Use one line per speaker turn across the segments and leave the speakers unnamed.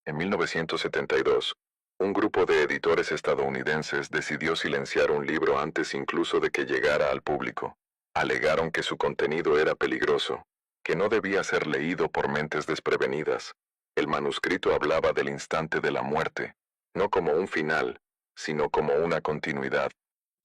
En 1972, un grupo de editores estadounidenses decidió silenciar un libro antes incluso de que llegara al público. Alegaron que su contenido era peligroso, que no debía ser leído por mentes desprevenidas. El manuscrito hablaba del instante de la muerte, no como un final, sino como una continuidad.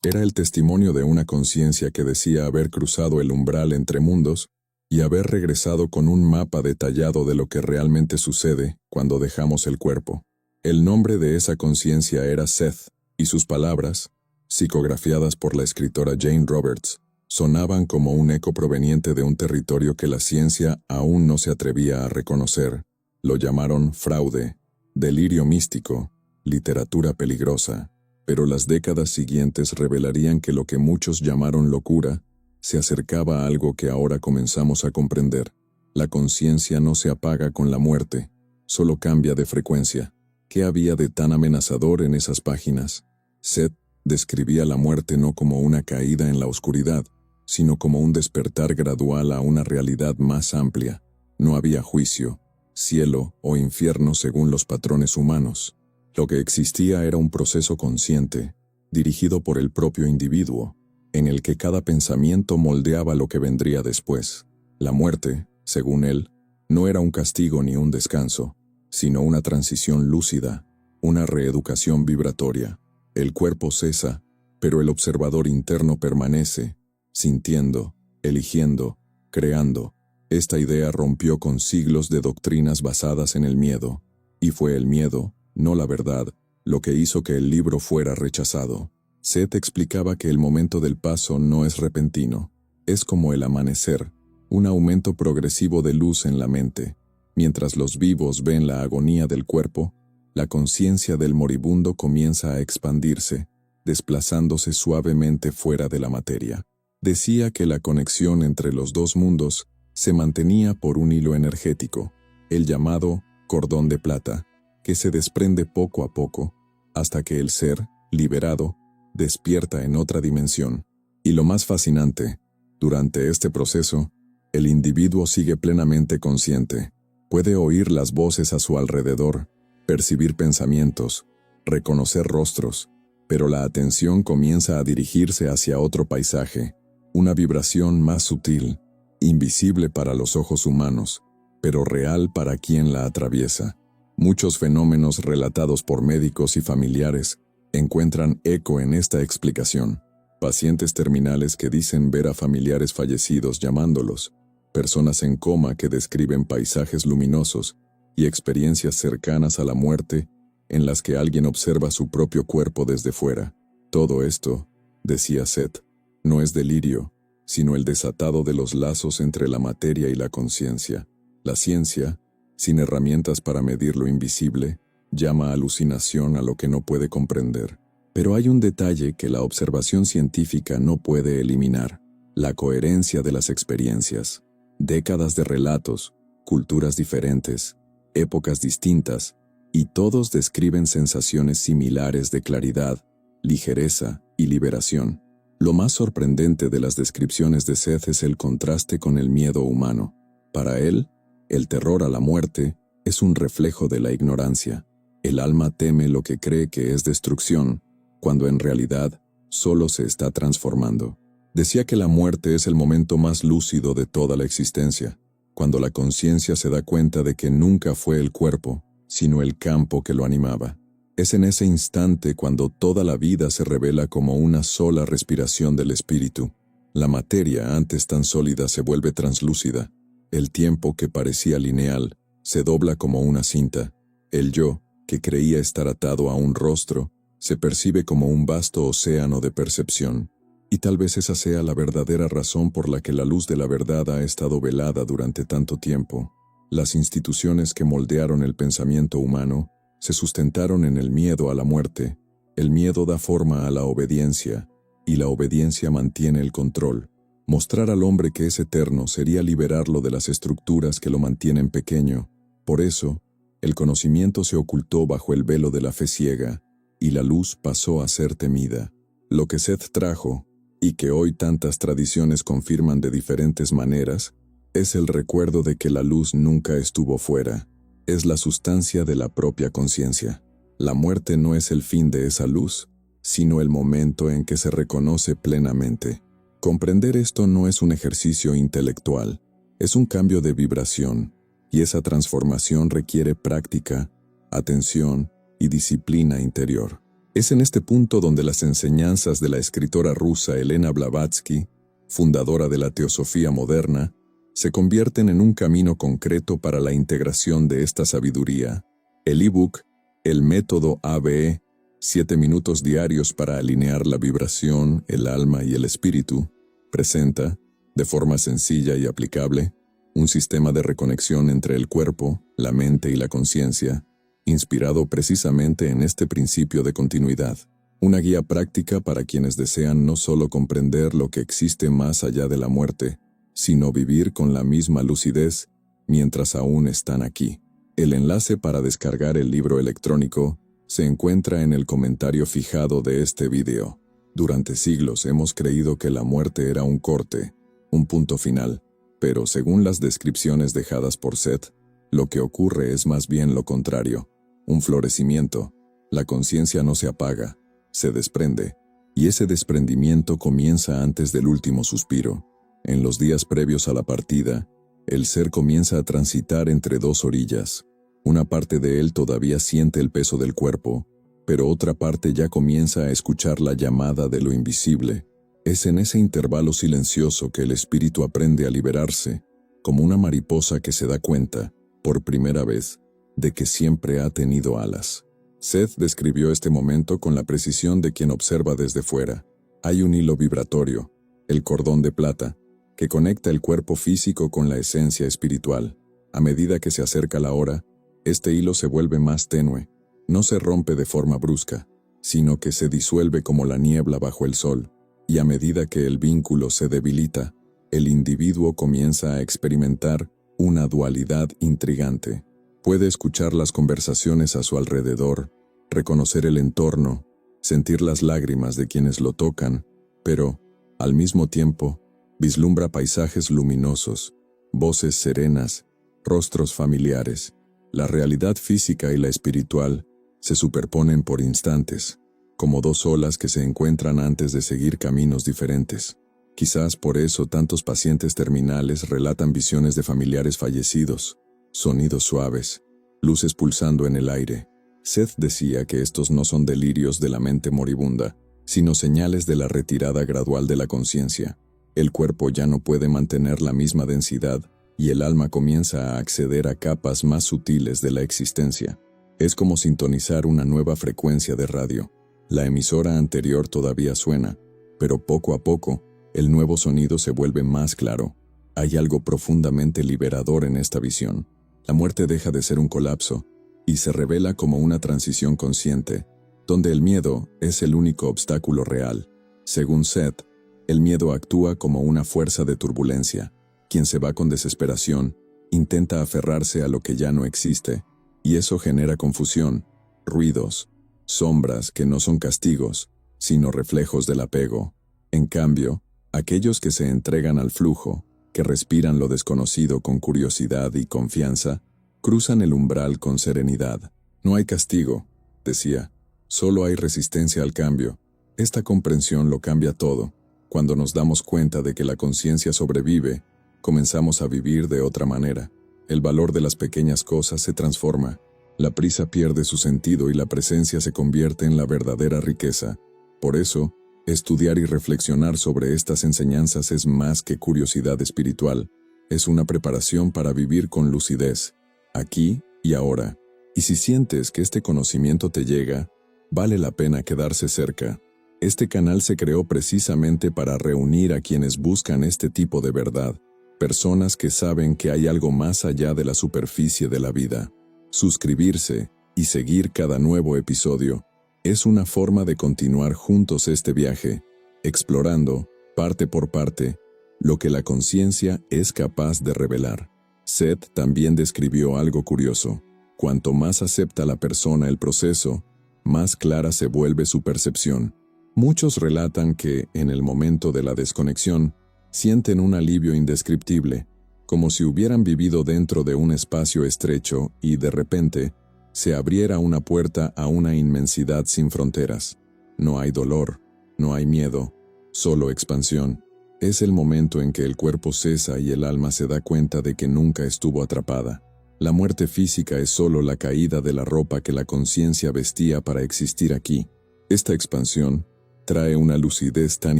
Era el testimonio de una conciencia que decía haber cruzado el umbral entre mundos y haber regresado con un mapa detallado de lo que realmente sucede cuando dejamos el cuerpo. El nombre de esa conciencia era Seth, y sus palabras, psicografiadas por la escritora Jane Roberts, sonaban como un eco proveniente de un territorio que la ciencia aún no se atrevía a reconocer. Lo llamaron fraude, delirio místico, literatura peligrosa, pero las décadas siguientes revelarían que lo que muchos llamaron locura se acercaba a algo que ahora comenzamos a comprender. La conciencia no se apaga con la muerte, solo cambia de frecuencia. ¿Qué había de tan amenazador en esas páginas? Seth describía la muerte no como una caída en la oscuridad, sino como un despertar gradual a una realidad más amplia. No había juicio, cielo o infierno según los patrones humanos. Lo que existía era un proceso consciente, dirigido por el propio individuo, en el que cada pensamiento moldeaba lo que vendría después. La muerte, según él, no era un castigo ni un descanso, sino una transición lúcida, una reeducación vibratoria. El cuerpo cesa, pero el observador interno permanece, sintiendo, eligiendo, creando. Esta idea rompió con siglos de doctrinas basadas en el miedo, y fue el miedo, no la verdad, lo que hizo que el libro fuera rechazado. Seth explicaba que el momento del paso no es repentino, es como el amanecer, un aumento progresivo de luz en la mente. Mientras los vivos ven la agonía del cuerpo, la conciencia del moribundo comienza a expandirse, desplazándose suavemente fuera de la materia. Decía que la conexión entre los dos mundos se mantenía por un hilo energético, el llamado cordón de plata, que se desprende poco a poco, hasta que el ser, liberado, despierta en otra dimensión. Y lo más fascinante, durante este proceso, el individuo sigue plenamente consciente. Puede oír las voces a su alrededor, percibir pensamientos, reconocer rostros, pero la atención comienza a dirigirse hacia otro paisaje, una vibración más sutil, invisible para los ojos humanos, pero real para quien la atraviesa. Muchos fenómenos relatados por médicos y familiares encuentran eco en esta explicación. Pacientes terminales que dicen ver a familiares fallecidos llamándolos, personas en coma que describen paisajes luminosos y experiencias cercanas a la muerte en las que alguien observa su propio cuerpo desde fuera. Todo esto, decía Seth, no es delirio, sino el desatado de los lazos entre la materia y la conciencia. La ciencia, sin herramientas para medir lo invisible, llama alucinación a lo que no puede comprender. Pero hay un detalle que la observación científica no puede eliminar: la coherencia de las experiencias. Décadas de relatos, culturas diferentes, épocas distintas, y todos describen sensaciones similares de claridad, ligereza y liberación. Lo más sorprendente de las descripciones de Seth es el contraste con el miedo humano. Para él, el terror a la muerte es un reflejo de la ignorancia. El alma teme lo que cree que es destrucción, cuando en realidad solo se está transformando. Decía que la muerte es el momento más lúcido de toda la existencia, cuando la conciencia se da cuenta de que nunca fue el cuerpo, sino el campo que lo animaba. Es en ese instante cuando toda la vida se revela como una sola respiración del espíritu. La materia, antes tan sólida, se vuelve translúcida. El tiempo, que parecía lineal, se dobla como una cinta. El yo, que creía estar atado a un rostro, se percibe como un vasto océano de percepción. Y tal vez esa sea la verdadera razón por la que la luz de la verdad ha estado velada durante tanto tiempo. Las instituciones que moldearon el pensamiento humano se sustentaron en el miedo a la muerte. El miedo da forma a la obediencia, y la obediencia mantiene el control. Mostrar al hombre que es eterno sería liberarlo de las estructuras que lo mantienen pequeño. Por eso, el conocimiento se ocultó bajo el velo de la fe ciega, y la luz pasó a ser temida. Lo que Seth trajo, y que hoy tantas tradiciones confirman de diferentes maneras, es el recuerdo de que la luz nunca estuvo fuera.
es la sustancia de la propia conciencia. La muerte no es el fin de esa luz, sino el momento en que se reconoce plenamente. Comprender esto no es un ejercicio intelectual, es un cambio de vibración, y esa transformación requiere práctica, atención y disciplina interior. Es en este punto donde las enseñanzas de la escritora rusa Elena Blavatsky, fundadora de la teosofía moderna, se convierten en un camino concreto para la integración de esta sabiduría. El ebook, El método ABE, 7 minutos diarios para alinear la vibración, el alma y el espíritu, presenta, de forma sencilla y aplicable, un sistema de reconexión entre el cuerpo, la mente y la conciencia, inspirado precisamente en este principio de continuidad. Una guía práctica para quienes desean no solo comprender lo que existe más allá de la muerte, sino vivir con la misma lucidez mientras aún están aquí. El enlace para descargar el libro electrónico se encuentra en el comentario fijado de este video. Durante siglos hemos creído que la muerte era un corte, un punto final, pero según las descripciones dejadas por Seth, lo que ocurre es más bien lo contrario, un florecimiento. La conciencia no se apaga, se desprende, y ese desprendimiento comienza antes del último suspiro. En los días previos a la partida, el ser comienza a transitar entre dos orillas. Una parte de él todavía siente el peso del cuerpo, pero otra parte ya comienza a escuchar la llamada de lo invisible. Es en ese intervalo silencioso que el espíritu aprende a liberarse, como una mariposa que se da cuenta, por primera vez, de que siempre ha tenido alas. Seth describió este momento con la precisión de quien observa desde fuera. Hay un hilo vibratorio, el cordón de plata, que conecta el cuerpo físico con la esencia espiritual. A medida que se acerca la hora, este hilo se vuelve más tenue. No se rompe de forma brusca, sino que se disuelve como la niebla bajo el sol, y a medida que el vínculo se debilita, el individuo comienza a experimentar una dualidad intrigante. Puede escuchar las conversaciones a su alrededor, reconocer el entorno, sentir las lágrimas de quienes lo tocan, pero, al mismo tiempo, vislumbra paisajes luminosos, voces serenas, rostros familiares. La realidad física y la espiritual se superponen por instantes, como dos olas que se encuentran antes de seguir caminos diferentes. Quizás por eso tantos pacientes terminales relatan visiones de familiares fallecidos, sonidos suaves, luces pulsando en el aire. Seth decía que estos no son delirios de la mente moribunda, sino señales de la retirada gradual de la conciencia. El cuerpo ya no puede mantener la misma densidad y el alma comienza a acceder a capas más sutiles de la existencia. Es como sintonizar una nueva frecuencia de radio. La emisora anterior todavía suena, pero poco a poco, el nuevo sonido se vuelve más claro. Hay algo profundamente liberador en esta visión. La muerte deja de ser un colapso y se revela como una transición consciente, donde el miedo es el único obstáculo real. Según Seth, el miedo actúa como una fuerza de turbulencia. Quien se va con desesperación intenta aferrarse a lo que ya no existe, y eso genera confusión, ruidos, sombras que no son castigos, sino reflejos del apego. En cambio, aquellos que se entregan al flujo, que respiran lo desconocido con curiosidad y confianza, cruzan el umbral con serenidad. No hay castigo, decía, solo hay resistencia al cambio. Esta comprensión lo cambia todo. Cuando nos damos cuenta de que la conciencia sobrevive, comenzamos a vivir de otra manera. El valor de las pequeñas cosas se transforma. La prisa pierde su sentido y la presencia se convierte en la verdadera riqueza. Por eso, estudiar y reflexionar sobre estas enseñanzas es más que curiosidad espiritual. Es una preparación para vivir con lucidez, aquí y ahora. Y si sientes que este conocimiento te llega, vale la pena quedarse cerca. Este canal se creó precisamente para reunir a quienes buscan este tipo de verdad, personas que saben que hay algo más allá de la superficie de la vida. Suscribirse y seguir cada nuevo episodio es una forma de continuar juntos este viaje, explorando, parte por parte, lo que la conciencia es capaz de revelar. Seth también describió algo curioso. Cuanto más acepta la persona el proceso, más clara se vuelve su percepción. Muchos relatan que, en el momento de la desconexión, sienten un alivio indescriptible, como si hubieran vivido dentro de un espacio estrecho y, de repente, se abriera una puerta a una inmensidad sin fronteras. No hay dolor, no hay miedo, solo expansión. Es el momento en que el cuerpo cesa y el alma se da cuenta de que nunca estuvo atrapada. La muerte física es solo la caída de la ropa que la conciencia vestía para existir aquí. Esta expansión trae una lucidez tan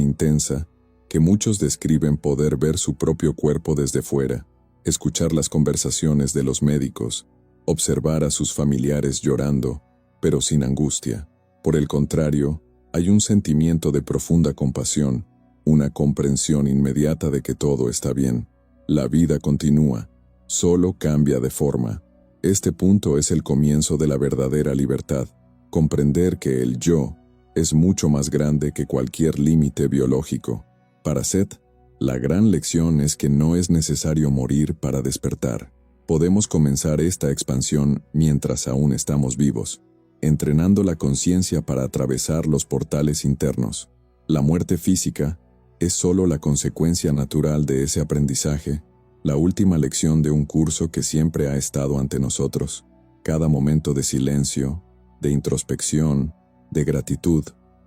intensa que muchos describen poder ver su propio cuerpo desde fuera, escuchar las conversaciones de los médicos, observar a sus familiares llorando, pero sin angustia. Por el contrario, hay un sentimiento de profunda compasión, una comprensión inmediata de que todo está bien. La vida continúa, solo cambia de forma. Este punto es el comienzo de la verdadera libertad, comprender que el yo es mucho más grande que cualquier límite biológico. Para Seth, la gran lección es que no es necesario morir para despertar. Podemos comenzar esta expansión mientras aún estamos vivos, entrenando la conciencia para atravesar los portales internos. La muerte física es solo la consecuencia natural de ese aprendizaje, la última lección de un curso que siempre ha estado ante nosotros. Cada momento de silencio, de introspección, de gratitud,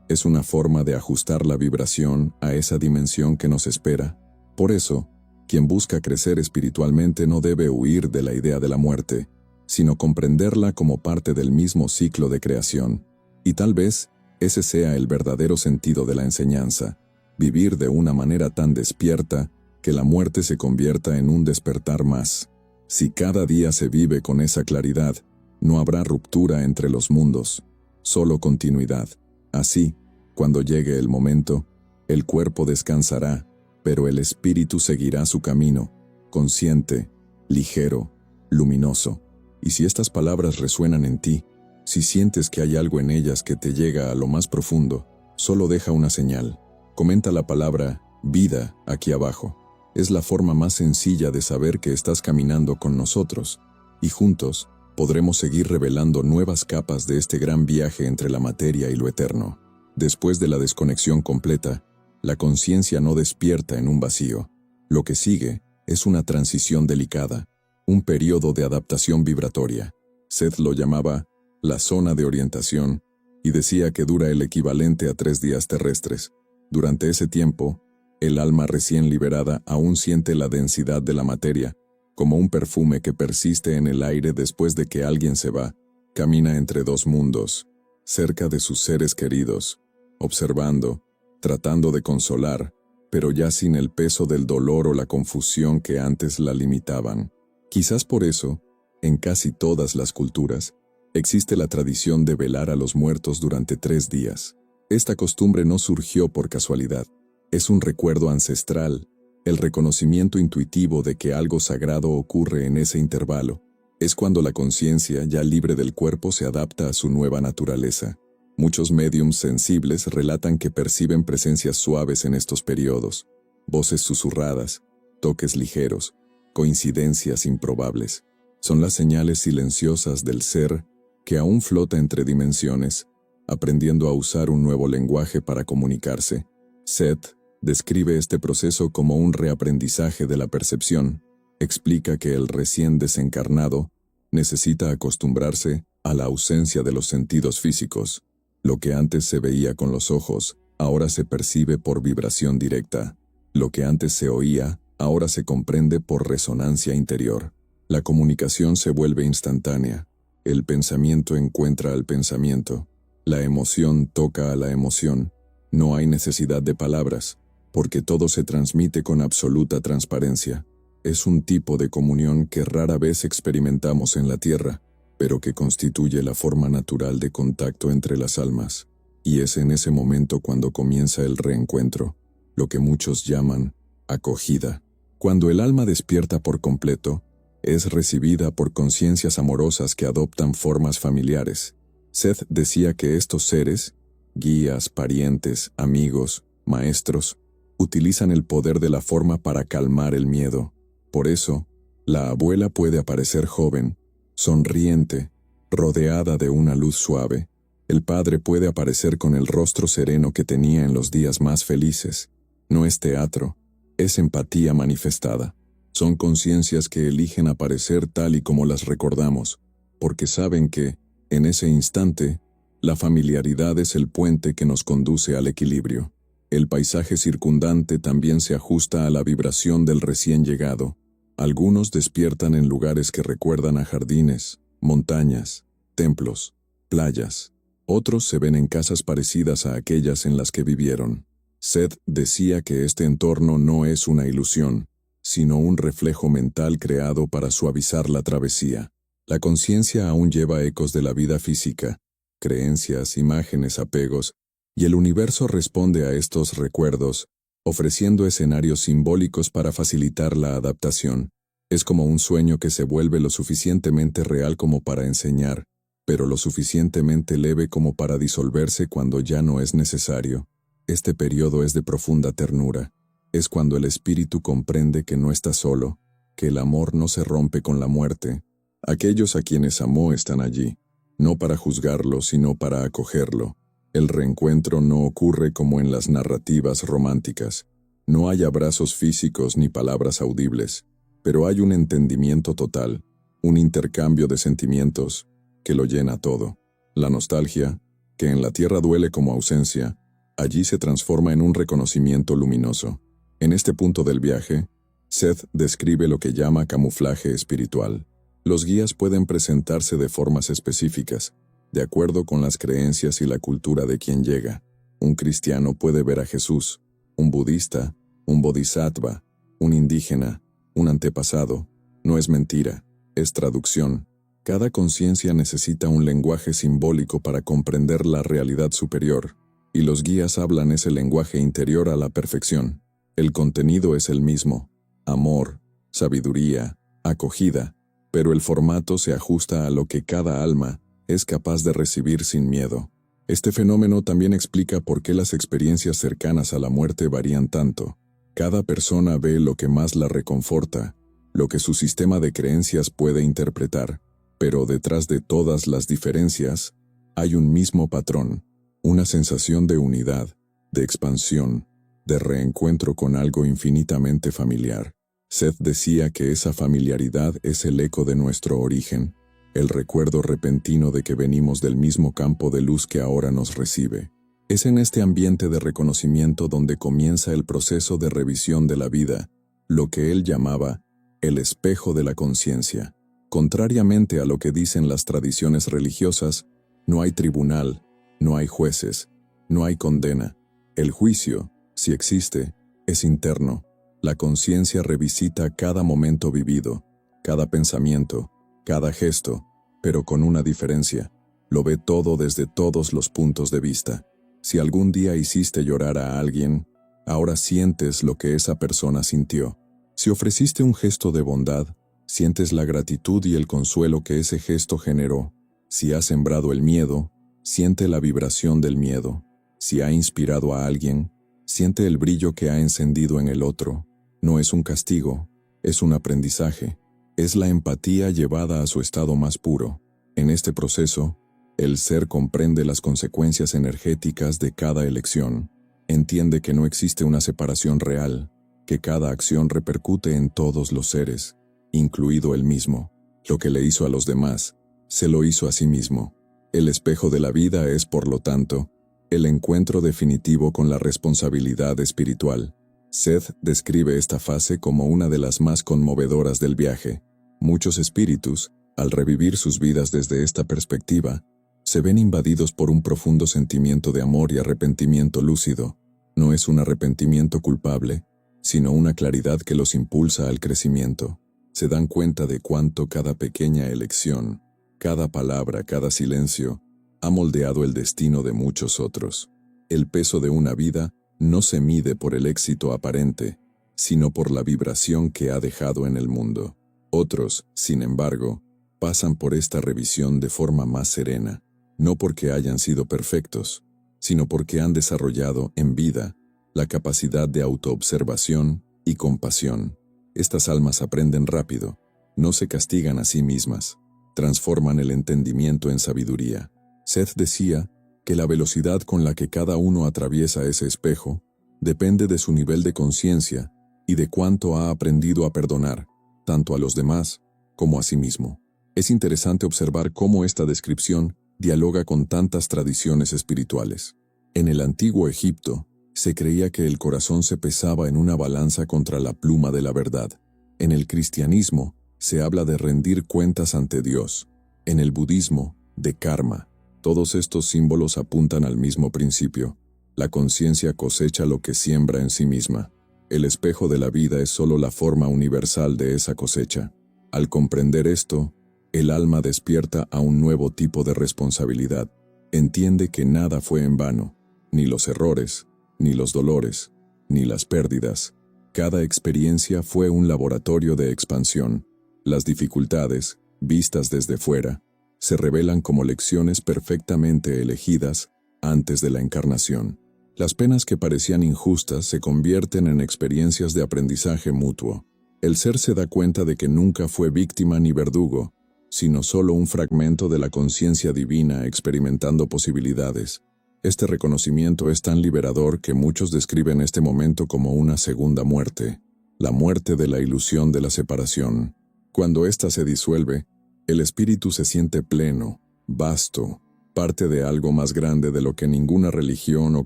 es una forma de ajustar la vibración a esa dimensión que nos espera. Por eso, quien busca crecer espiritualmente no debe huir de la idea de la muerte, sino comprenderla como parte del mismo ciclo de creación. Y tal vez ese sea el verdadero sentido de la enseñanza, vivir de una manera tan despierta que la muerte se convierta en un despertar más. Si cada día se vive con esa claridad, no habrá ruptura entre los mundos, solo continuidad. Así, cuando llegue el momento, el cuerpo descansará, pero el espíritu seguirá su camino, consciente, ligero, luminoso. Y si estas palabras resuenan en ti, si sientes que hay algo en ellas que te llega a lo más profundo, solo deja una señal. Comenta la palabra vida aquí abajo. Es la forma más sencilla de saber que estás caminando con nosotros, y juntos podremos seguir revelando nuevas capas de este gran viaje entre la materia y lo eterno. Después de la desconexión completa, la conciencia no despierta en un vacío. Lo que sigue es una transición delicada, un periodo de adaptación vibratoria. Seth lo llamaba la zona de orientación y decía que dura el equivalente a 3 días terrestres. Durante ese tiempo, el alma recién liberada aún siente la densidad de la materia, como un perfume que persiste en el aire después de que alguien se va. Camina entre dos mundos, cerca de sus seres queridos, observando, tratando de consolar, pero ya sin el peso del dolor o la confusión que antes la limitaban. Quizás por eso, en casi todas las culturas, existe la tradición de velar a los muertos durante 3 días. Esta costumbre no surgió por casualidad. Es un recuerdo ancestral, el reconocimiento intuitivo de que algo sagrado ocurre en ese intervalo. Es cuando la conciencia, ya libre del cuerpo, se adapta a su nueva naturaleza. Muchos médiums sensibles relatan que perciben presencias suaves en estos periodos, voces susurradas, toques ligeros, coincidencias improbables. Son las señales silenciosas del ser que aún flota entre dimensiones, aprendiendo a usar un nuevo lenguaje para comunicarse. Seth describe este proceso como un reaprendizaje de la percepción. Explica que el recién desencarnado necesita acostumbrarse a la ausencia de los sentidos físicos. Lo que antes se veía con los ojos, ahora se percibe por vibración directa. Lo que antes se oía, ahora se comprende por resonancia interior. La comunicación se vuelve instantánea. El pensamiento encuentra al pensamiento. La emoción toca a la emoción. No hay necesidad de palabras, porque todo se transmite con absoluta transparencia. Es un tipo de comunión que rara vez experimentamos en la Tierra, pero que constituye la forma natural de contacto entre las almas. Y es en ese momento cuando comienza el reencuentro, lo que muchos llaman acogida. Cuando el alma despierta por completo, es recibida por conciencias amorosas que adoptan formas familiares. Seth decía que estos seres, guías, parientes, amigos, maestros, utilizan el poder de la forma para calmar el miedo. Por eso, la abuela puede aparecer joven, sonriente, rodeada de una luz suave. El padre puede aparecer con el rostro sereno que tenía en los días más felices. No es teatro, es empatía manifestada. Son conciencias que eligen aparecer tal y como las recordamos, porque saben que, en ese instante, la familiaridad es el puente que nos conduce al equilibrio. El paisaje circundante también se ajusta a la vibración del recién llegado. Algunos despiertan en lugares que recuerdan a jardines, montañas, templos, playas. Otros se ven en casas parecidas a aquellas en las que vivieron. Seth decía que este entorno no es una ilusión, sino un reflejo mental creado para suavizar la travesía. La conciencia aún lleva ecos de la vida física, creencias, imágenes, apegos, y el universo responde a estos recuerdos, ofreciendo escenarios simbólicos para facilitar la adaptación. Es como un sueño que se vuelve lo suficientemente real como para enseñar, pero lo suficientemente leve como para disolverse cuando ya no es necesario. Este periodo es de profunda ternura. Es cuando el espíritu comprende que no está solo, que el amor no se rompe con la muerte. Aquellos a quienes amó están allí, no para juzgarlo, sino para acogerlo. El reencuentro no ocurre como en las narrativas románticas. No hay abrazos físicos ni palabras audibles, pero hay un entendimiento total, un intercambio de sentimientos que lo llena todo. La nostalgia, que en la tierra duele como ausencia, allí se transforma en un reconocimiento luminoso. En este punto del viaje, Seth describe lo que llama camuflaje espiritual. Los guías pueden presentarse de formas específicas, de acuerdo con las creencias y la cultura de quien llega. Un cristiano puede ver a Jesús, un budista, un bodhisattva, un indígena, un antepasado. No es mentira, es traducción. Cada conciencia necesita un lenguaje simbólico para comprender la realidad superior, y los guías hablan ese lenguaje interior a la perfección. El contenido es el mismo: amor, sabiduría, acogida, pero el formato se ajusta a lo que cada alma es capaz de recibir sin miedo. Este fenómeno también explica por qué las experiencias cercanas a la muerte varían tanto. Cada persona ve lo que más la reconforta, lo que su sistema de creencias puede interpretar, pero detrás de todas las diferencias hay un mismo patrón, una sensación de unidad, de expansión, de reencuentro con algo infinitamente familiar. Seth decía que esa familiaridad es el eco de nuestro origen, el recuerdo repentino de que venimos del mismo campo de luz que ahora nos recibe. Es en este ambiente de reconocimiento donde comienza el proceso de revisión de la vida, lo que él llamaba el espejo de la conciencia. Contrariamente a lo que dicen las tradiciones religiosas, no hay tribunal, no hay jueces, no hay condena. El juicio, si existe, es interno. La conciencia revisita cada momento vivido, cada pensamiento, cada gesto, pero con una diferencia: lo ve todo desde todos los puntos de vista. Si algún día hiciste llorar a alguien, ahora sientes lo que esa persona sintió. Si ofreciste un gesto de bondad, sientes la gratitud y el consuelo que ese gesto generó. Si has sembrado el miedo, siente la vibración del miedo. Si ha inspirado a alguien, siente el brillo que ha encendido en el otro. No es un castigo, es un aprendizaje. Es la empatía llevada a su estado más puro. En este proceso, el ser comprende las consecuencias energéticas de cada elección. Entiende que no existe una separación real, que cada acción repercute en todos los seres, incluido él mismo. Lo que le hizo a los demás, se lo hizo a sí mismo. El espejo de la vida es, por lo tanto, el encuentro definitivo con la responsabilidad espiritual. Seth describe esta fase como una de las más conmovedoras del viaje. Muchos espíritus, al revivir sus vidas desde esta perspectiva, se ven invadidos por un profundo sentimiento de amor y arrepentimiento lúcido. No es un arrepentimiento culpable, sino una claridad que los impulsa al crecimiento. Se dan cuenta de cuánto cada pequeña elección, cada palabra, cada silencio, ha moldeado el destino de muchos otros. El peso de una vida no se mide por el éxito aparente, sino por la vibración que ha dejado en el mundo. Otros, sin embargo, pasan por esta revisión de forma más serena, no porque hayan sido perfectos, sino porque han desarrollado en vida la capacidad de autoobservación y compasión. Estas almas aprenden rápido, no se castigan a sí mismas, transforman el entendimiento en sabiduría. Seth decía que la velocidad con la que cada uno atraviesa ese espejo depende de su nivel de conciencia y de cuánto ha aprendido a perdonar, tanto a los demás como a sí mismo. Es interesante observar cómo esta descripción dialoga con tantas tradiciones espirituales. En el antiguo Egipto, se creía que el corazón se pesaba en una balanza contra la pluma de la verdad. En el cristianismo, se habla de rendir cuentas ante Dios. En el budismo, de karma. Todos estos símbolos apuntan al mismo principio. La conciencia cosecha lo que siembra en sí misma. El espejo de la vida es solo la forma universal de esa cosecha. Al comprender esto, el alma despierta a un nuevo tipo de responsabilidad. Entiende que nada fue en vano, ni los errores, ni los dolores, ni las pérdidas. Cada experiencia fue un laboratorio de expansión. Las dificultades, vistas desde fuera, se revelan como lecciones perfectamente elegidas antes de la encarnación. Las penas que parecían injustas se convierten en experiencias de aprendizaje mutuo. El ser se da cuenta de que nunca fue víctima ni verdugo, sino solo un fragmento de la conciencia divina experimentando posibilidades. Este reconocimiento es tan liberador que muchos describen este momento como una segunda muerte, la muerte de la ilusión de la separación. Cuando ésta se disuelve, el espíritu se siente pleno, vasto, parte de algo más grande de lo que ninguna religión o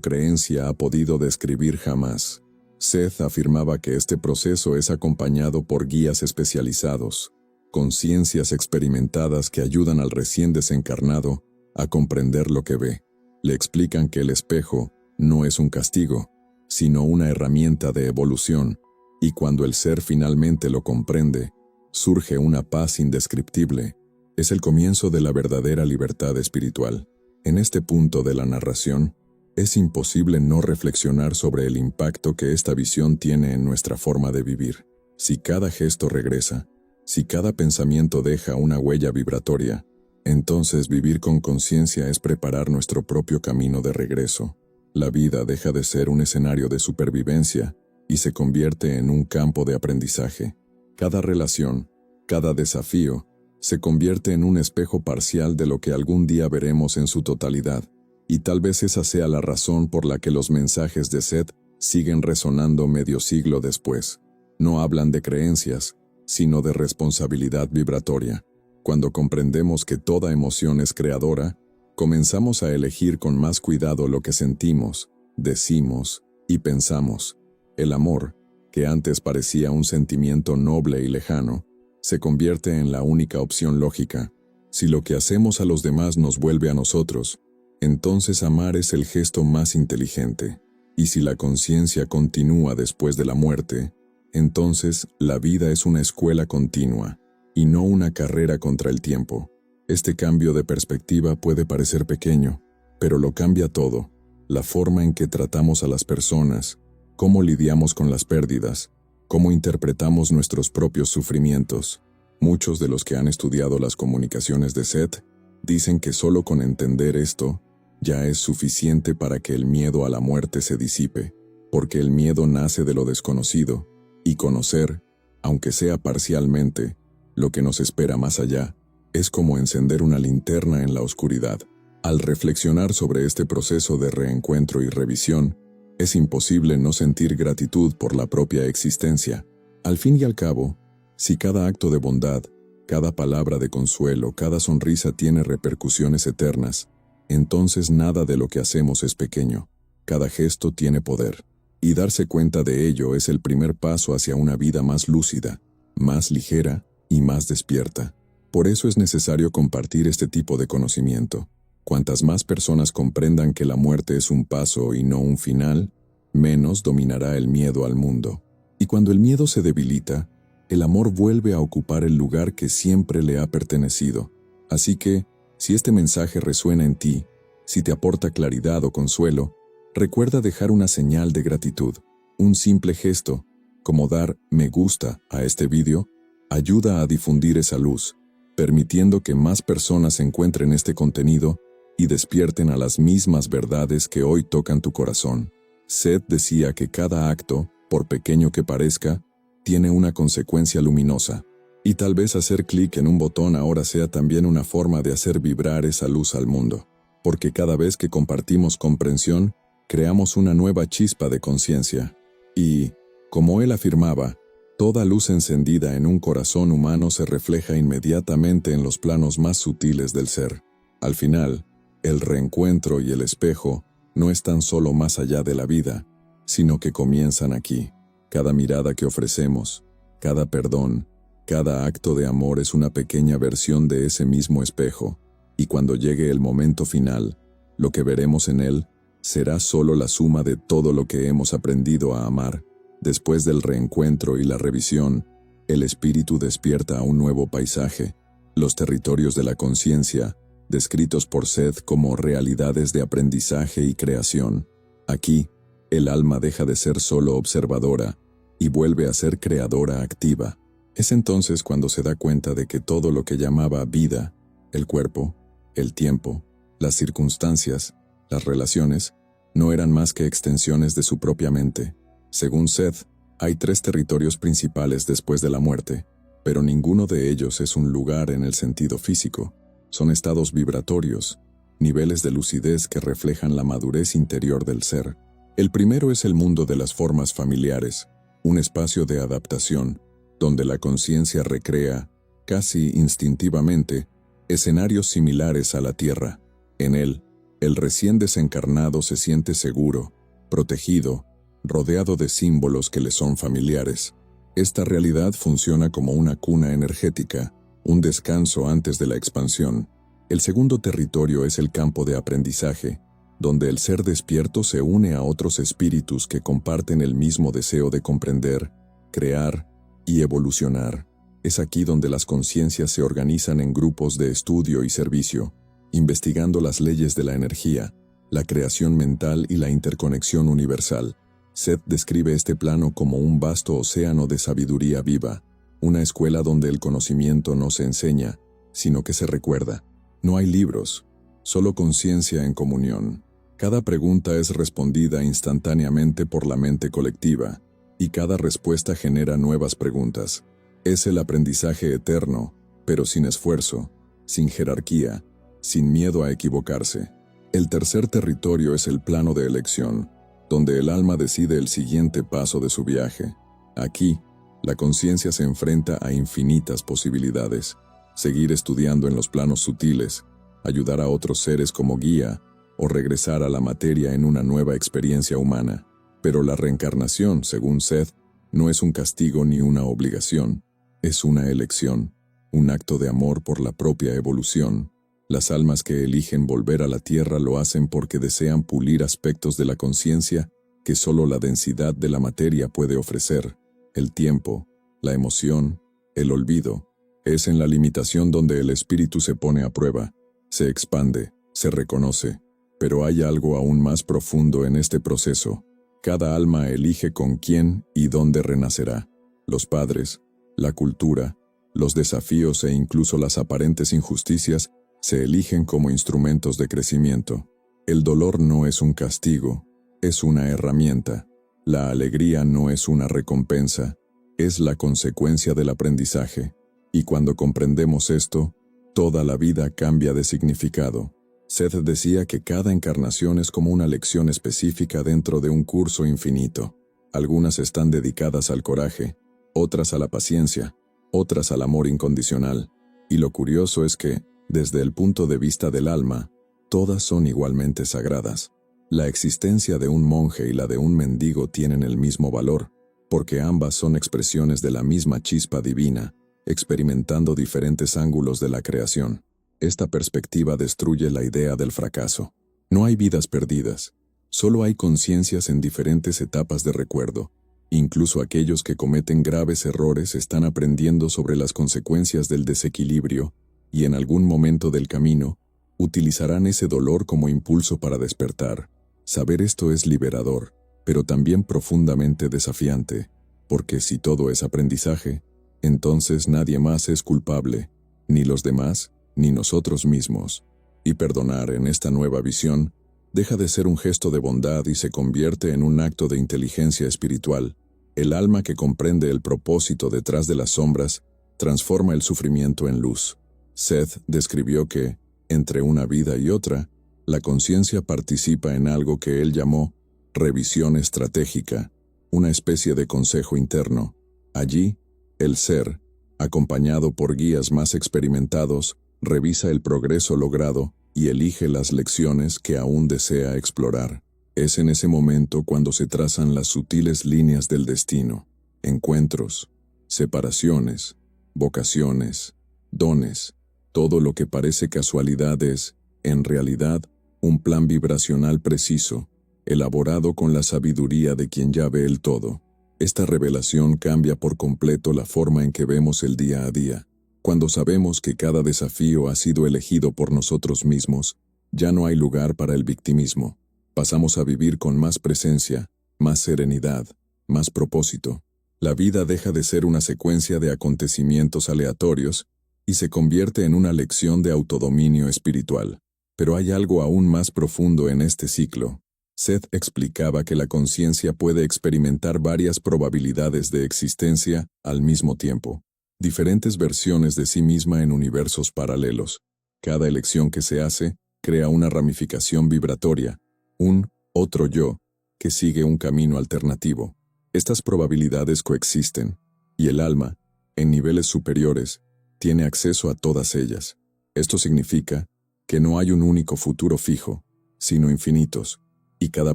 creencia ha podido describir jamás. Seth afirmaba que este proceso es acompañado por guías especializados, conciencias experimentadas que ayudan al recién desencarnado a comprender lo que ve. Le explican que el espejo no es un castigo, sino una herramienta de evolución, y cuando el ser finalmente lo comprende, surge una paz indescriptible. Es el comienzo de la verdadera libertad espiritual. En este punto de la narración, es imposible no reflexionar sobre el impacto que esta visión tiene en nuestra forma de vivir. Si cada gesto regresa, si cada pensamiento deja una huella vibratoria, entonces vivir con conciencia es preparar nuestro propio camino de regreso. La vida deja de ser un escenario de supervivencia y se convierte en un campo de aprendizaje. Cada relación, cada desafío, se convierte en un espejo parcial de lo que algún día veremos en su totalidad, y tal vez esa sea la razón por la que los mensajes de Seth siguen resonando medio siglo después. No hablan de creencias, sino de responsabilidad vibratoria. Cuando comprendemos que toda emoción es creadora, comenzamos a elegir con más cuidado lo que sentimos, decimos y pensamos. El amor, que antes parecía un sentimiento noble y lejano, se convierte en la única opción lógica. Si lo que hacemos a los demás nos vuelve a nosotros, entonces amar es el gesto más inteligente. Y si la conciencia continúa después de la muerte, entonces la vida es una escuela continua, y no una carrera contra el tiempo. Este cambio de perspectiva puede parecer pequeño, pero lo cambia todo. La forma en que tratamos a las personas, cómo lidiamos con las pérdidas, cómo interpretamos nuestros propios sufrimientos. Muchos de los que han estudiado las comunicaciones de Seth dicen que solo con entender esto ya es suficiente para que el miedo a la muerte se disipe, porque el miedo nace de lo desconocido, y conocer, aunque sea parcialmente, lo que nos espera más allá, es como encender una linterna en la oscuridad. Al reflexionar sobre este proceso de reencuentro y revisión, es imposible no sentir gratitud por la propia existencia. Al fin y al cabo, si cada acto de bondad, cada palabra de consuelo, cada sonrisa tiene repercusiones eternas, entonces nada de lo que hacemos es pequeño. Cada gesto tiene poder. Y darse cuenta de ello es el primer paso hacia una vida más lúcida, más ligera y más despierta. Por eso es necesario compartir este tipo de conocimiento. Cuantas más personas comprendan que la muerte es un paso y no un final, menos dominará el miedo al mundo. Y cuando el miedo se debilita, el amor vuelve a ocupar el lugar que siempre le ha pertenecido. Así que, si este mensaje resuena en ti, si te aporta claridad o consuelo, recuerda dejar una señal de gratitud. Un simple gesto, como dar me gusta a este vídeo, ayuda a difundir esa luz, permitiendo que más personas encuentren este contenido y despierten a las mismas verdades que hoy tocan tu corazón. Seth decía que cada acto, por pequeño que parezca, tiene una consecuencia luminosa. Y tal vez hacer clic en un botón ahora sea también una forma de hacer vibrar esa luz al mundo. Porque cada vez que compartimos comprensión, creamos una nueva chispa de conciencia. Y, Como él afirmaba, toda luz encendida en un corazón humano se refleja inmediatamente en los planos más sutiles del ser. Al final, el reencuentro y el espejo no están solo más allá de la vida, sino que comienzan aquí. Cada mirada que ofrecemos, cada perdón, cada acto de amor es una pequeña versión de ese mismo espejo, y cuando llegue el momento final, lo que veremos en él será solo la suma de todo lo que hemos aprendido a amar. Después del reencuentro y la revisión, el espíritu despierta a un nuevo paisaje, los territorios de la conciencia, descritos por Seth como realidades de aprendizaje y creación. Aquí, el alma deja de ser solo observadora y vuelve a ser creadora activa. Es entonces cuando se da cuenta de que todo lo que llamaba vida, el cuerpo, el tiempo, las circunstancias, las relaciones, no eran más que extensiones de su propia mente. Según Seth, hay 3 territorios principales después de la muerte, pero ninguno de ellos es un lugar en el sentido físico. Son estados vibratorios, niveles de lucidez que reflejan la madurez interior del ser. El primero es el mundo de las formas familiares, un espacio de adaptación, donde la conciencia recrea, casi instintivamente, escenarios similares a la Tierra. En él, el recién desencarnado se siente seguro, protegido, rodeado de símbolos que le son familiares. Esta realidad funciona como una cuna energética, un descanso antes de la expansión. El segundo territorio es el campo de aprendizaje, donde el ser despierto se une a otros espíritus que comparten el mismo deseo de comprender, crear y evolucionar. Es aquí donde las conciencias se organizan en grupos de estudio y servicio, investigando las leyes de la energía, la creación mental y la interconexión universal. Seth describe este plano como un vasto océano de sabiduría viva, una escuela donde el conocimiento no se enseña, sino que se recuerda. No hay libros, solo conciencia en comunión. Cada pregunta es respondida instantáneamente por la mente colectiva, y cada respuesta genera nuevas preguntas. Es el aprendizaje eterno, pero sin esfuerzo, sin jerarquía, sin miedo a equivocarse. El tercer territorio es el plano de elección, donde el alma decide el siguiente paso de su viaje. Aquí, la conciencia se enfrenta a infinitas posibilidades: seguir estudiando en los planos sutiles, ayudar a otros seres como guía, o regresar a la materia en una nueva experiencia humana. Pero la reencarnación, según Seth, no es un castigo ni una obligación, es una elección, un acto de amor por la propia evolución. Las almas que eligen volver a la Tierra lo hacen porque desean pulir aspectos de la conciencia que solo la densidad de la materia puede ofrecer. El tiempo, la emoción, el olvido. Es en la limitación donde el espíritu se pone a prueba, se expande, se reconoce. Pero hay algo aún más profundo en este proceso. Cada alma elige con quién y dónde renacerá. Los padres, la cultura, los desafíos e incluso las aparentes injusticias se eligen como instrumentos de crecimiento. El dolor no es un castigo, es una herramienta. La alegría no es una recompensa, es la consecuencia del aprendizaje. Y cuando comprendemos esto, toda la vida cambia de significado. Seth decía que cada encarnación es como una lección específica dentro de un curso infinito. Algunas están dedicadas al coraje, otras a la paciencia, otras al amor incondicional. Y lo curioso es que, desde el punto de vista del alma, todas son igualmente sagradas. La existencia de un monje y la de un mendigo tienen el mismo valor, porque ambas son expresiones de la misma chispa divina, experimentando diferentes ángulos de la creación. Esta perspectiva destruye la idea del fracaso. No hay vidas perdidas, solo hay conciencias en diferentes etapas de recuerdo. Incluso aquellos que cometen graves errores están aprendiendo sobre las consecuencias del desequilibrio y en algún momento del camino utilizarán ese dolor como impulso para despertar. Saber esto es liberador, pero también profundamente desafiante, porque si todo es aprendizaje, entonces nadie más es culpable, ni los demás, ni nosotros mismos. Y perdonar en esta nueva visión deja de ser un gesto de bondad y se convierte en un acto de inteligencia espiritual. El alma que comprende el propósito detrás de las sombras transforma el sufrimiento en luz. Seth describió que, entre una vida y otra, la conciencia participa en algo que él llamó revisión estratégica, una especie de consejo interno. Allí, el ser, acompañado por guías más experimentados, revisa el progreso logrado y elige las lecciones que aún desea explorar. Es en ese momento cuando se trazan las sutiles líneas del destino, encuentros, separaciones, vocaciones, dones. Todo lo que parece casualidad es, en realidad, un plan vibracional preciso, elaborado con la sabiduría de quien ya ve el todo. Esta revelación cambia por completo la forma en que vemos el día a día. Cuando sabemos que cada desafío ha sido elegido por nosotros mismos, ya no hay lugar para el victimismo. Pasamos a vivir con más presencia, más serenidad, más propósito. La vida deja de ser una secuencia de acontecimientos aleatorios y se convierte en una lección de autodominio espiritual. Pero hay algo aún más profundo en este ciclo. Seth explicaba que la conciencia puede experimentar varias probabilidades de existencia al mismo tiempo, diferentes versiones de sí misma en universos paralelos. Cada elección que se hace crea una ramificación vibratoria, un otro yo, que sigue un camino alternativo. Estas probabilidades coexisten, y el alma, en niveles superiores, tiene acceso a todas ellas. Esto significa que no hay un único futuro fijo, sino infinitos, y cada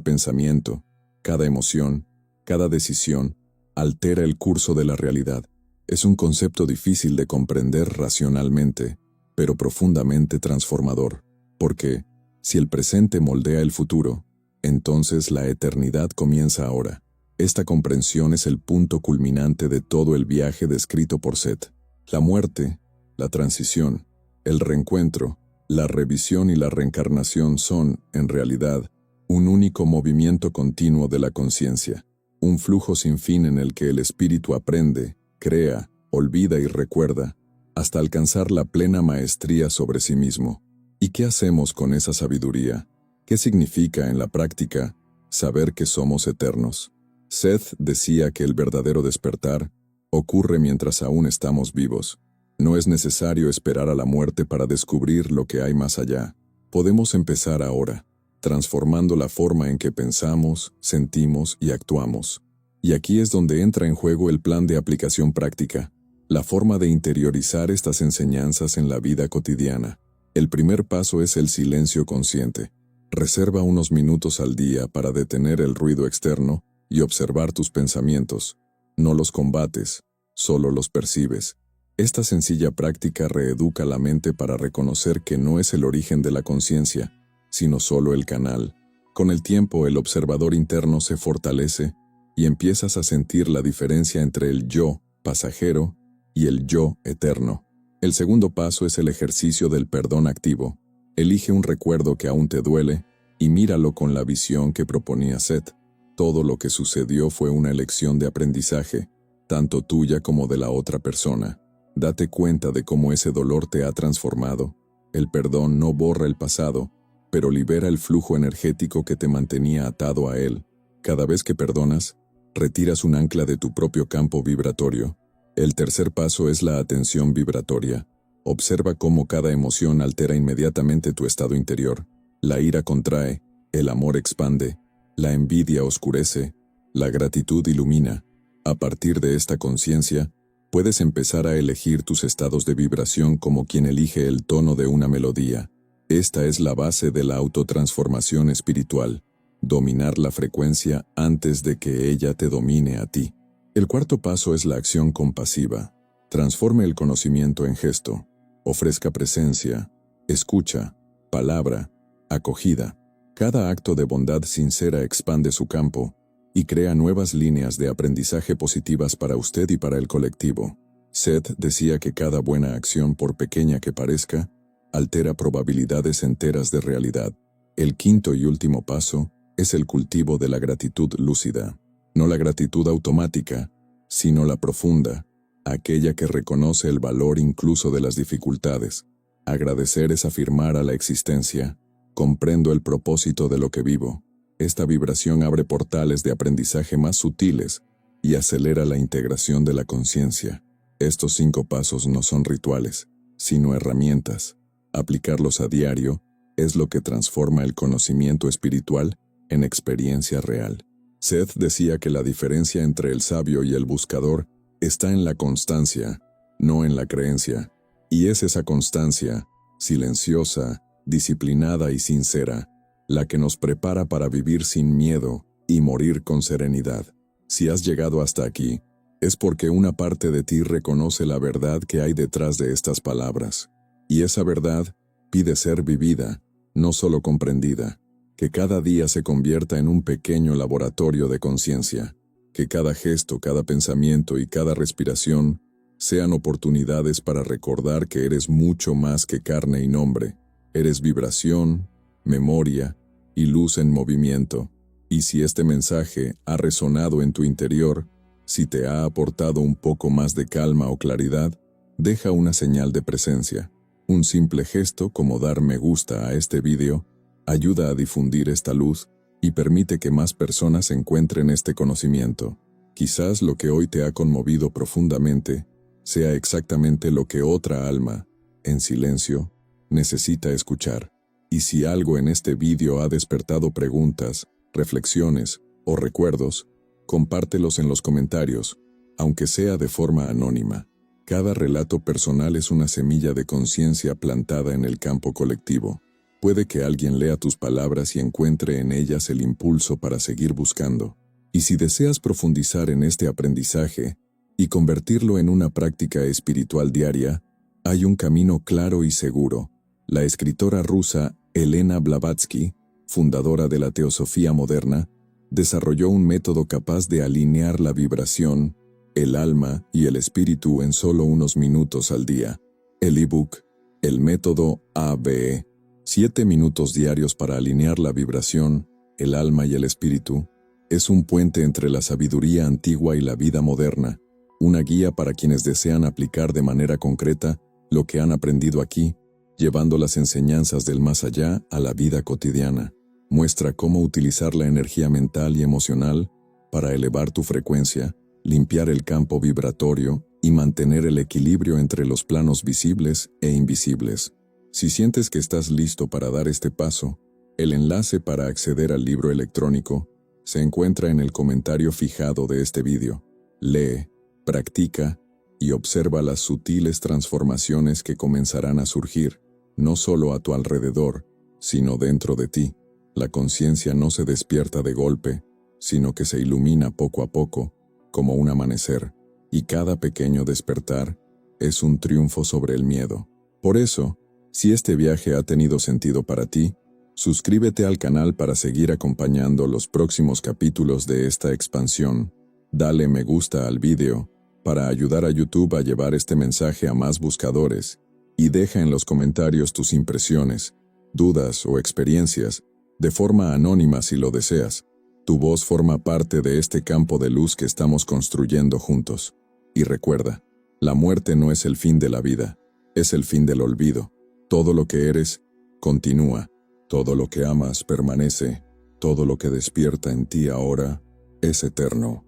pensamiento, cada emoción, cada decisión, altera el curso de la realidad. Es un concepto difícil de comprender racionalmente, pero profundamente transformador, porque, si el presente moldea el futuro, entonces la eternidad comienza ahora. Esta comprensión es el punto culminante de todo el viaje descrito por Seth. La muerte, la transición, el reencuentro, la revisión y la reencarnación son, en realidad, un único movimiento continuo de la conciencia, un flujo sin fin en el que el espíritu aprende, crea, olvida y recuerda, hasta alcanzar la plena maestría sobre sí mismo. ¿Y qué hacemos con esa sabiduría? ¿Qué significa en la práctica saber que somos eternos? Seth decía que el verdadero despertar ocurre mientras aún estamos vivos. No es necesario esperar a la muerte para descubrir lo que hay más allá. Podemos empezar ahora, transformando la forma en que pensamos, sentimos y actuamos. Y aquí es donde entra en juego el plan de aplicación práctica, la forma de interiorizar estas enseñanzas en la vida cotidiana. El primer paso es el silencio consciente. Reserva unos minutos al día para detener el ruido externo y observar tus pensamientos. No los combates, solo los percibes. Esta sencilla práctica reeduca la mente para reconocer que no es el origen de la conciencia, sino solo el canal. Con el tiempo, el observador interno se fortalece y empiezas a sentir la diferencia entre el yo pasajero y el yo eterno. El segundo paso es el ejercicio del perdón activo. Elige un recuerdo que aún te duele y míralo con la visión que proponía Seth. Todo lo que sucedió fue una elección de aprendizaje, tanto tuya como de la otra persona. Date cuenta de cómo ese dolor te ha transformado. El perdón no borra el pasado, pero libera el flujo energético que te mantenía atado a él. Cada vez que perdonas, retiras un ancla de tu propio campo vibratorio. El tercer paso es la atención vibratoria. Observa cómo cada emoción altera inmediatamente tu estado interior. La ira contrae, el amor expande, la envidia oscurece, la gratitud ilumina. A partir de esta conciencia, puedes empezar a elegir tus estados de vibración como quien elige el tono de una melodía. Esta es la base de la autotransformación espiritual, dominar la frecuencia antes de que ella te domine a ti. El cuarto paso es la acción compasiva. Transforme el conocimiento en gesto. Ofrezca presencia, escucha, palabra, acogida. Cada acto de bondad sincera expande su campo y crea nuevas líneas de aprendizaje positivas para usted y para el colectivo. Seth decía que cada buena acción, por pequeña que parezca, altera probabilidades enteras de realidad. El quinto y último paso es el cultivo de la gratitud lúcida. No la gratitud automática, sino la profunda, aquella que reconoce el valor incluso de las dificultades. Agradecer es afirmar a la existencia: comprendo el propósito de lo que vivo. Esta vibración abre portales de aprendizaje más sutiles y acelera la integración de la conciencia. Estos 5 pasos no son rituales, sino herramientas. Aplicarlos a diario es lo que transforma el conocimiento espiritual en experiencia real. Seth decía que la diferencia entre el sabio y el buscador está en la constancia, no en la creencia. Y es esa constancia, silenciosa, disciplinada y sincera, la que nos prepara para vivir sin miedo y morir con serenidad. Si has llegado hasta aquí, es porque una parte de ti reconoce la verdad que hay detrás de estas palabras. Y esa verdad pide ser vivida, no solo comprendida. Que cada día se convierta en un pequeño laboratorio de conciencia. Que cada gesto, cada pensamiento y cada respiración sean oportunidades para recordar que eres mucho más que carne y nombre. Eres vibración, memoria y luz en movimiento. Y si este mensaje ha resonado en tu interior, si te ha aportado un poco más de calma o claridad, deja una señal de presencia. Un simple gesto como dar me gusta a este vídeo ayuda a difundir esta luz y permite que más personas encuentren este conocimiento. Quizás lo que hoy te ha conmovido profundamente sea exactamente lo que otra alma, en silencio, necesita escuchar. Y si algo en este vídeo ha despertado preguntas, reflexiones o recuerdos, compártelos en los comentarios, aunque sea de forma anónima. Cada relato personal es una semilla de conciencia plantada en el campo colectivo. Puede que alguien lea tus palabras y encuentre en ellas el impulso para seguir buscando. Y si deseas profundizar en este aprendizaje y convertirlo en una práctica espiritual diaria, hay un camino claro y seguro. La escritora rusa Elena Blavatsky, fundadora de la teosofía moderna, desarrolló un método capaz de alinear la vibración, el alma y el espíritu en solo unos minutos al día. El ebook, el método ABE, 7 minutos diarios para alinear la vibración, el alma y el espíritu, es un puente entre la sabiduría antigua y la vida moderna, una guía para quienes desean aplicar de manera concreta lo que han aprendido aquí, llevando las enseñanzas del más allá a la vida cotidiana. Muestra cómo utilizar la energía mental y emocional para elevar tu frecuencia, limpiar el campo vibratorio y mantener el equilibrio entre los planos visibles e invisibles. Si sientes que estás listo para dar este paso, el enlace para acceder al libro electrónico se encuentra en el comentario fijado de este vídeo. Lee, practica y observa las sutiles transformaciones que comenzarán a surgir, no solo a tu alrededor, sino dentro de ti. La conciencia no se despierta de golpe, sino que se ilumina poco a poco, como un amanecer, y cada pequeño despertar es un triunfo sobre el miedo. Por eso, si este viaje ha tenido sentido para ti, suscríbete al canal para seguir acompañando los próximos capítulos de esta expansión. Dale me gusta al vídeo para ayudar a YouTube a llevar este mensaje a más buscadores y deja en los comentarios tus impresiones, dudas o experiencias de forma anónima si lo deseas. Tu voz forma parte de este campo de luz que estamos construyendo juntos. Y recuerda, la muerte no es el fin de la vida, es el fin del olvido. Todo lo que eres, continúa. Todo lo que amas permanece. Todo lo que despierta en ti ahora es eterno.